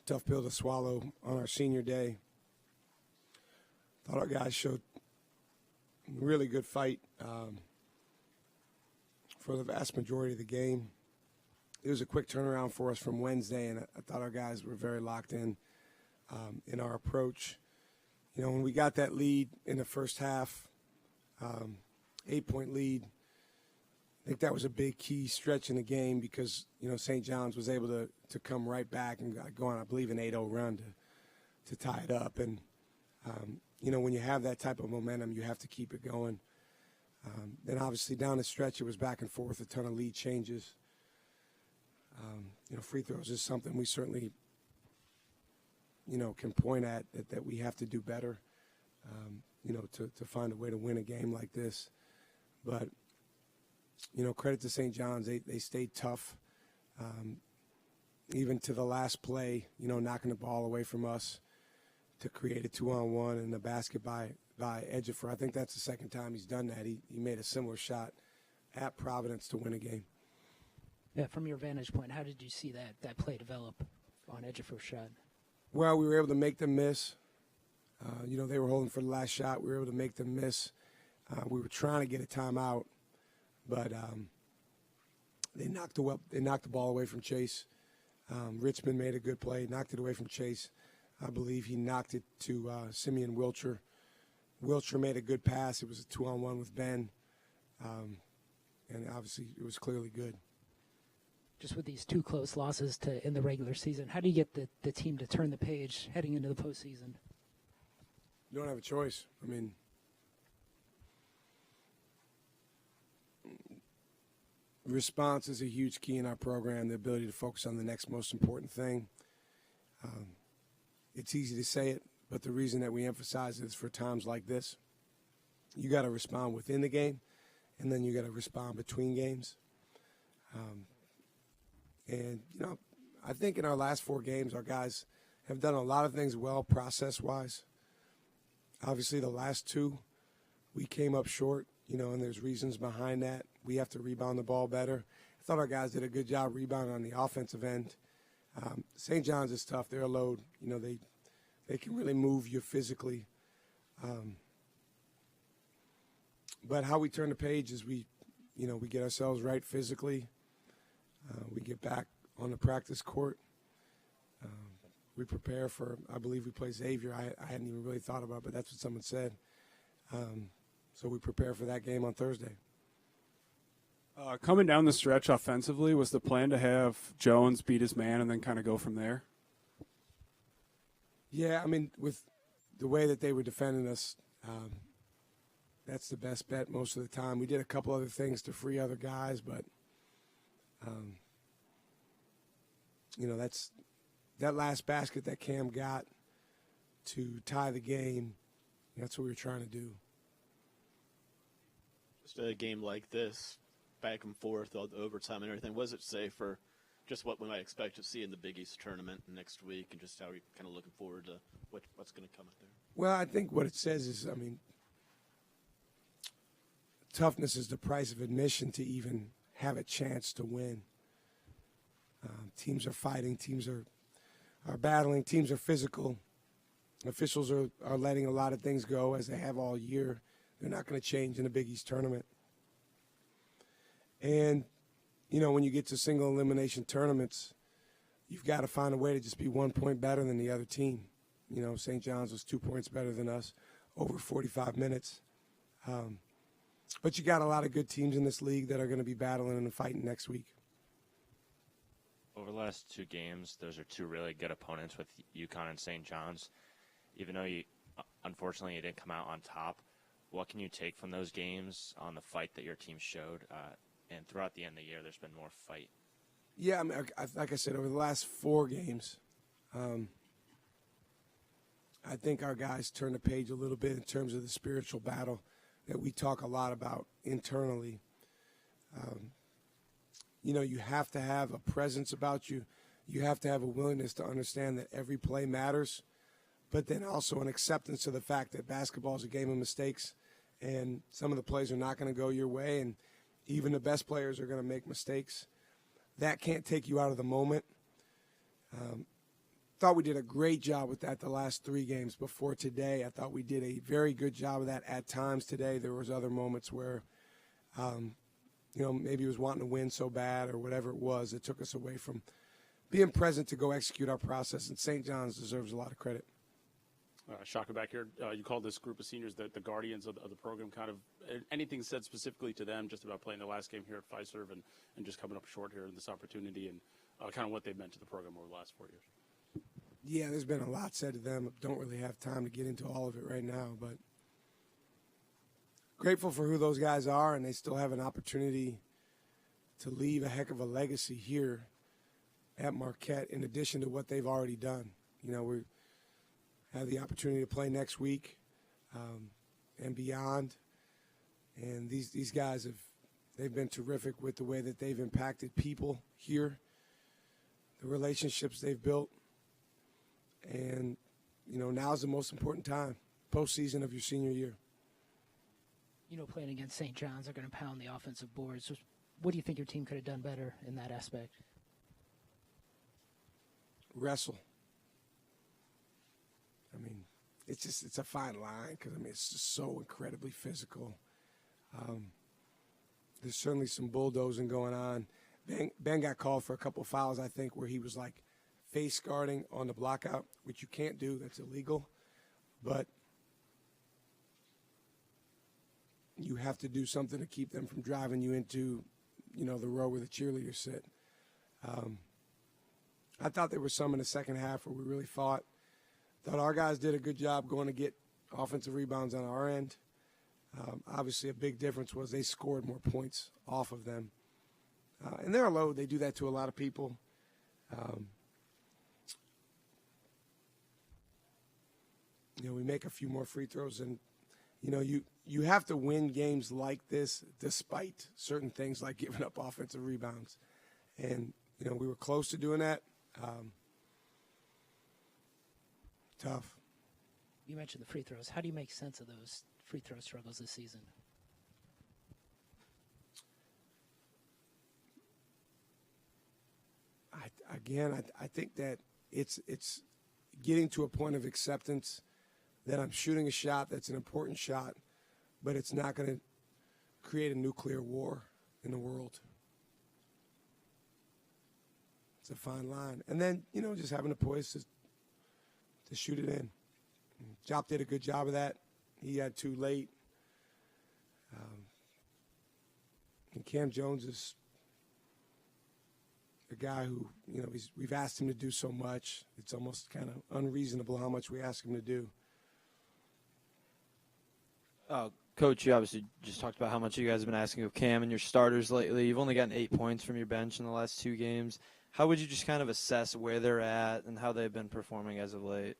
tough pill to swallow on our senior day. Thought our guys showed a really good fight for the vast majority of the game. It was a quick turnaround for us from Wednesday, and I thought our guys were very locked in our approach. You know, when we got that lead in the first half, 8-point lead, I think that was a big key stretch in the game because, you know, St. John's was able to come right back and go on, I believe, an 8-0 run to tie it up. And, you know, when you have that type of momentum, you have to keep it going. Then obviously down the stretch, it was back and forth, a ton of lead changes. You know, free throws is something we certainly, you know, can point at that we have to do better, you know, to find a way to win a game like this. But, you know, credit to St. John's. They stayed tough, even to the last play, you know, knocking the ball away from us to create a 2-on-1 and the basket by Ejiofor. I think that's the second time he's done that. He made a similar shot at Providence to win a game. Yeah, from your vantage point, how did you see that play develop on Ejiofor's shot? Well, we were able to make them miss. You know, they were holding for the last shot. We were able to make them miss. We were trying to get a timeout, but they knocked the ball away from Chase. Richmond made a good play, knocked it away from Chase. I believe he knocked it to Simeon Wilcher. Wilcher made a good pass. It was a 2-on-1 with Ben, and obviously it was clearly good. Just with these two close losses in the regular season, how do you get the team to turn the page heading into the postseason? You don't have a choice. I mean, response is a huge key in our program, the ability to focus on the next most important thing. It's easy to say it, but the reason that we emphasize it is for times like this. You got to respond within the game, and then you got to respond between games. And, you know, I think in our last 4 games, our guys have done a lot of things well process-wise. Obviously, the last 2, we came up short, you know, and there's reasons behind that. We have to rebound the ball better. I thought our guys did a good job rebounding on the offensive end. St. John's is tough. They're a load. You know, they can really move you physically. But how we turn the page is we get ourselves right physically. We get back on the practice court. We prepare for, I believe we play Xavier. I hadn't even really thought about it, but that's what someone said. So we prepare for that game on Thursday. Coming down the stretch offensively, was the plan to have Jones beat his man and then kind of go from there? Yeah, I mean, with the way that they were defending us, that's the best bet most of the time. We did a couple other things to free other guys, but you know, that's that last basket that Cam got to tie the game. That's what we were trying to do. Just a game like this, back and forth, all the overtime and everything, what does it say for just what we might expect to see in the Big East tournament next week and just how we're kind of looking forward to what's going to come up there? Well, I think what it says is, I mean, toughness is the price of admission to even have a chance to win. Teams are fighting. Teams are battling. Teams are physical. Officials are letting a lot of things go, as they have all year. They're not going to change in the Big East tournament. And, you know, when you get to single elimination tournaments, you've got to find a way to just be 1 point better than the other team. You know, St. John's was 2 points better than us over 45 minutes. But you got a lot of good teams in this league that are going to be battling and fighting next week. Over the last 2 games, those are 2 really good opponents with UConn and St. John's. Even though unfortunately you didn't come out on top, what can you take from those games on the fight that your team showed? And throughout the end of the year, there's been more fight. Yeah, I mean, like I said, over the last 4 games, I think our guys turned the page a little bit in terms of the spiritual battle that we talk a lot about internally. You know, you have to have a presence about you. You have to have a willingness to understand that every play matters, but then also an acceptance of the fact that basketball is a game of mistakes, and some of the plays are not going to go your way, and even the best players are going to make mistakes. That can't take you out of the moment. thought we did a great job with that the last 3 games before today. I thought we did a very good job of that at times today. There was other moments where, maybe he was wanting to win so bad or whatever it was. It took us away from being present to go execute our process, and St. John's deserves a lot of credit. Shaka back here, you called this group of seniors the guardians of the program. Kind of anything said specifically to them just about playing the last game here at Fiserv and just coming up short here in this opportunity and kind of what they've meant to the program over the last 4 years? Yeah, there's been a lot said to them. Don't really have time to get into all of it right now, but grateful for who those guys are, and they still have an opportunity to leave a heck of a legacy here at Marquette in addition to what they've already done. We have the opportunity to play next week and beyond, and these guys they've been terrific with the way that they've impacted people here, the relationships they've built. And, now's the most important time, postseason of your senior year. Playing against St. John's, they're going to pound the offensive boards. So what do you think your team could have done better in that aspect? Wrestle. It's a fine line because, it's just so incredibly physical. There's certainly some bulldozing going on. Ben got called for a couple fouls, I think, where he was like face guarding on the blockout, which you can't do. That's illegal. But you have to do something to keep them from driving you into, the row where the cheerleaders sit. I thought there was some in the second half where we really fought. Thought our guys did a good job going to get offensive rebounds on our end. Obviously, a big difference was they scored more points off of them. And they're a load. They do that to a lot of people. We make a few more free throws, and, you have to win games like this despite certain things like giving up offensive rebounds. And, we were close to doing that. Tough. You mentioned the free throws. How do you make sense of those free throw struggles this season? I think that it's getting to a point of acceptance that I'm shooting a shot that's an important shot, but it's not going to create a nuclear war in the world. It's a fine line. And then, just having the poise to shoot it in. Jop did a good job of that. He had 2 late. And Cam Jones is a guy who, we've asked him to do so much. It's almost kind of unreasonable how much we ask him to do. Coach, you obviously just talked about how much you guys have been asking of Cam and your starters lately. You've only gotten 8 points from your bench in the last 2 games. How would you just kind of assess where they're at and how they've been performing as of late?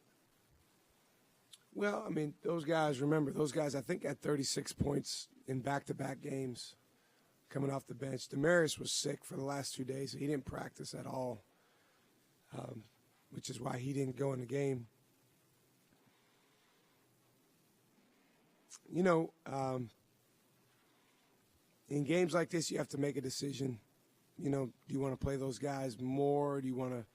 Well, those guys, I think, had 36 points in back-to-back games coming off the bench. Damaris was sick for the last 2 days. He didn't practice at all, which is why he didn't go in the game. In games like this, you have to make a decision. Do you want to play those guys more? Do you want to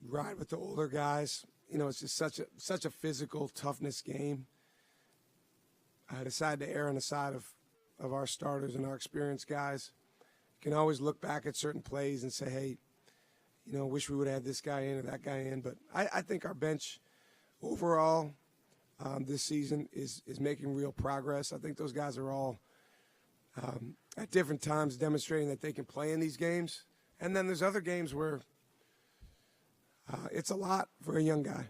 ride with the older guys? It's just such a physical toughness game. I decided to err on the side of our starters and our experienced guys. You can always look back at certain plays and say, hey, wish we would have had this guy in or that guy in. But I think our bench overall this season is making real progress. I think those guys are all at different times demonstrating that they can play in these games. And then there's other games where it's a lot for a young guy.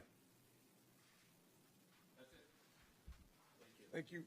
Thank you.